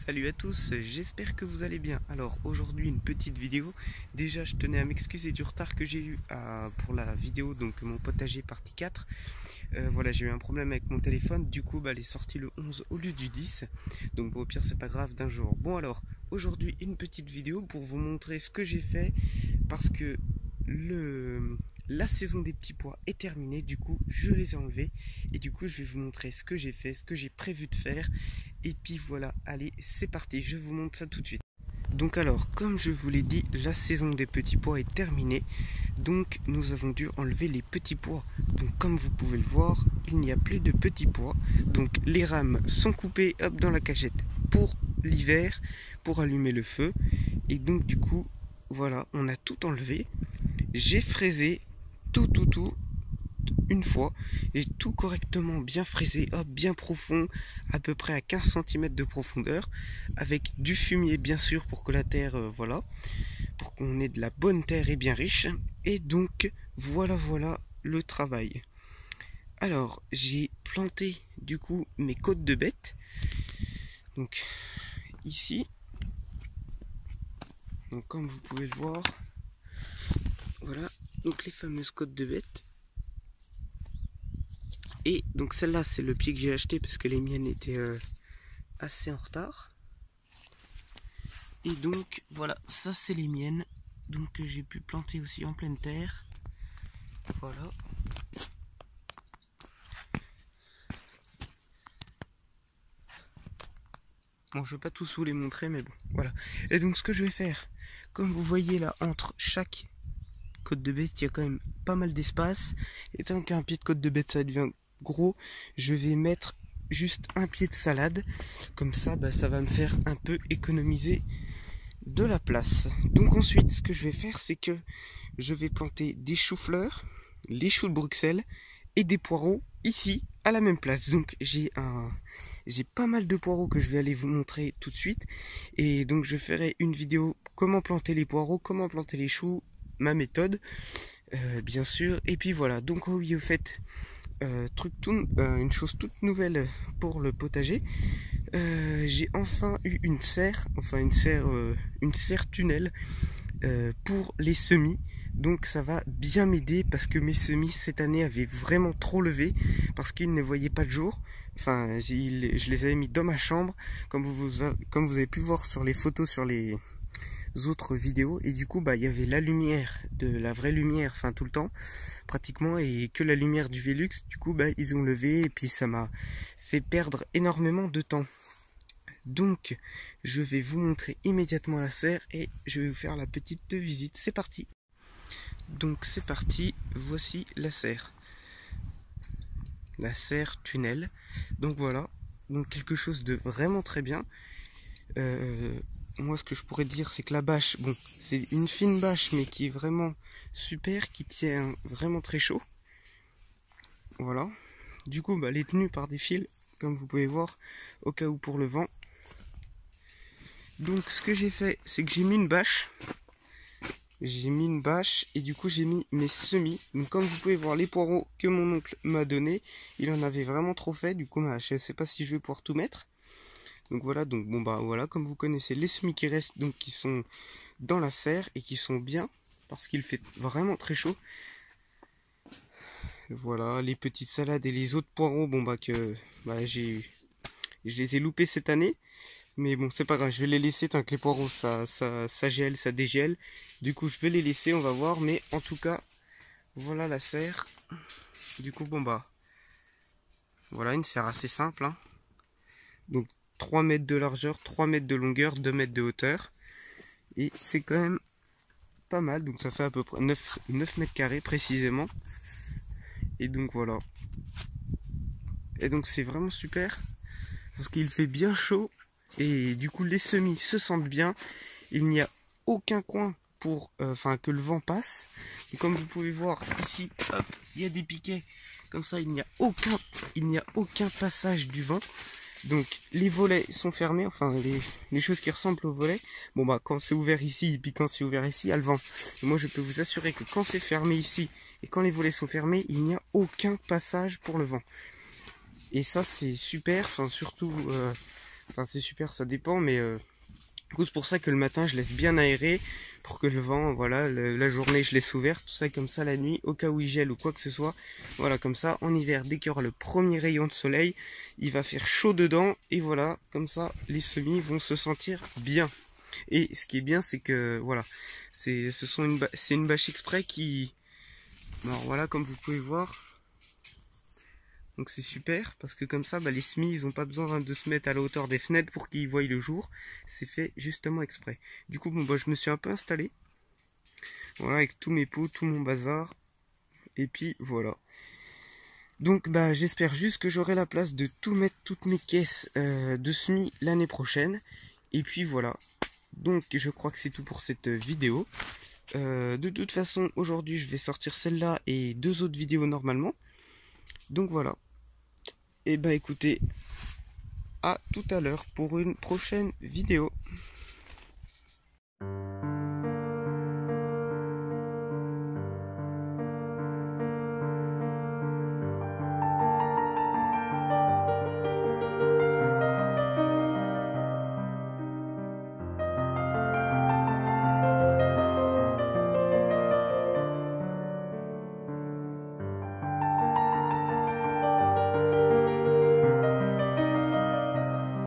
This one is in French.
Salut à tous, j'espère que vous allez bien. Alors aujourd'hui une petite vidéo. Déjà je tenais à m'excuser du retard que j'ai eu pour la vidéo, donc mon potager partie 4. Voilà, j'ai eu un problème avec mon téléphone, du coup elle est sortie le 11 au lieu du 10. Donc bon, au pire c'est pas grave, d'un jour. Bon alors, aujourd'hui une petite vidéo pour vous montrer ce que j'ai fait, parce que la saison des petits pois est terminée, du coup je les ai enlevés. Et du coup je vais vous montrer ce que j'ai fait, ce que j'ai prévu de faire. Et puis voilà, allez, c'est parti, je vous montre ça tout de suite. Donc alors, comme je vous l'ai dit, la saison des petits pois est terminée. Donc nous avons dû enlever les petits pois. Donc comme vous pouvez le voir, il n'y a plus de petits pois. Donc les rames sont coupées, hop, dans la cachette pour l'hiver, pour allumer le feu. Et donc du coup, voilà, on a tout enlevé. J'ai fraisé tout une fois, et tout correctement bien fraisé, hop, bien profond, à peu près à 15 cm de profondeur, avec du fumier bien sûr pour que la terre, voilà, pour qu'on ait de la bonne terre et bien riche. Et donc voilà le travail. Alors j'ai planté du coup mes côtes de bête, donc ici, donc comme vous pouvez le voir, voilà, donc les fameuses côtes de bête. Et donc celle-là c'est le pied que j'ai acheté parce que les miennes étaient assez en retard. Et donc voilà, ça c'est les miennes, donc que j'ai pu planter aussi en pleine terre. Voilà. Bon, je vais pas tous vous les montrer, mais bon, voilà. Et donc ce que je vais faire, comme vous voyez là, entre chaque côte de bête, il y a quand même pas mal d'espace. Et tant qu'un pied de côte de bête ça devient gros, je vais mettre juste un pied de salade. Comme ça, ça va me faire un peu économiser de la place. Donc ensuite, ce que je vais faire, c'est que je vais planter des choux-fleurs, les choux de Bruxelles et des poireaux ici à la même place. Donc j'ai pas mal de poireaux que je vais aller vous montrer tout de suite. Et donc je ferai une vidéo comment planter les poireaux, comment planter les choux, ma méthode, bien sûr. Et puis voilà, donc oui, au fait, une chose toute nouvelle pour le potager. J'ai enfin eu une serre tunnel pour les semis. Donc ça va bien m'aider parce que mes semis cette année avaient vraiment trop levé parce qu'ils ne voyaient pas le jour. Enfin, je les avais mis dans ma chambre, comme vous avez pu voir sur les photos, sur les autres vidéos. Et du coup, il y avait la lumière, de la vraie lumière, enfin tout le temps, pratiquement, et que la lumière du Velux. Du coup, ils ont levé et puis ça m'a fait perdre énormément de temps. Donc, je vais vous montrer immédiatement la serre et je vais vous faire la petite visite. C'est parti! Donc c'est parti, voici la serre tunnel. Donc voilà, donc quelque chose de vraiment très bien. Moi ce que je pourrais dire, c'est que la bâche, bon, c'est une fine bâche mais qui est vraiment super, qui tient vraiment très chaud. Voilà, du coup elle est tenue par des fils, comme vous pouvez voir, au cas où pour le vent. Donc ce que j'ai fait, c'est que j'ai mis une bâche. Et du coup j'ai mis mes semis. Donc comme vous pouvez voir les poireaux que mon oncle m'a donné, il en avait vraiment trop fait. Du coup je ne sais pas si je vais pouvoir tout mettre. Donc voilà, donc bon voilà, comme vous connaissez les semis qui restent, donc qui sont dans la serre et qui sont bien parce qu'il fait vraiment très chaud. Voilà, les petites salades et les autres poireaux, je les ai loupés cette année. Mais bon, c'est pas grave, je vais les laisser tant que les poireaux ça gèle, ça dégèle. Du coup, je vais les laisser, on va voir. Mais en tout cas, voilà la serre. Du coup, voilà une serre assez simple. Hein. Donc, 3 mètres de largeur, 3 mètres de longueur, 2 mètres de hauteur. Et c'est quand même pas mal. Donc, ça fait à peu près 9 mètres carrés précisément. Et donc, voilà. Et donc, c'est vraiment super. Parce qu'il fait bien chaud. Et du coup les semis se sentent bien. Il n'y a aucun coin pour que le vent passe. Et comme vous pouvez voir ici, hop, il y a des piquets. Comme ça, il n'y a aucun passage du vent. Donc les volets sont fermés, enfin les choses qui ressemblent aux volets. Bon quand c'est ouvert ici et puis quand c'est ouvert ici, il y a le vent. Et moi je peux vous assurer que quand c'est fermé ici et quand les volets sont fermés, il n'y a aucun passage pour le vent. Et ça c'est super, enfin surtout Enfin c'est super, ça dépend, mais du coup c'est pour ça que le matin je laisse bien aérer pour que le vent, voilà, la journée je laisse ouvert, tout ça comme ça la nuit, au cas où il gèle ou quoi que ce soit. Voilà, comme ça en hiver, dès qu'il y aura le premier rayon de soleil, il va faire chaud dedans et voilà, comme ça les semis vont se sentir bien. Et ce qui est bien, c'est que voilà, c'est une bâche exprès qui, alors voilà, comme vous pouvez voir. Donc c'est super parce que comme ça, les semis, ils n'ont pas besoin de se mettre à la hauteur des fenêtres pour qu'ils voient le jour. C'est fait justement exprès. Du coup, bon, je me suis un peu installé. Voilà, avec tous mes pots, tout mon bazar. Et puis voilà. Donc j'espère juste que j'aurai la place de tout mettre, toutes mes caisses de semis l'année prochaine. Et puis voilà. Donc je crois que c'est tout pour cette vidéo. De toute façon, aujourd'hui, je vais sortir celle-là et 2 autres vidéos normalement. Donc voilà. Et écoutez, à tout à l'heure pour une prochaine vidéo.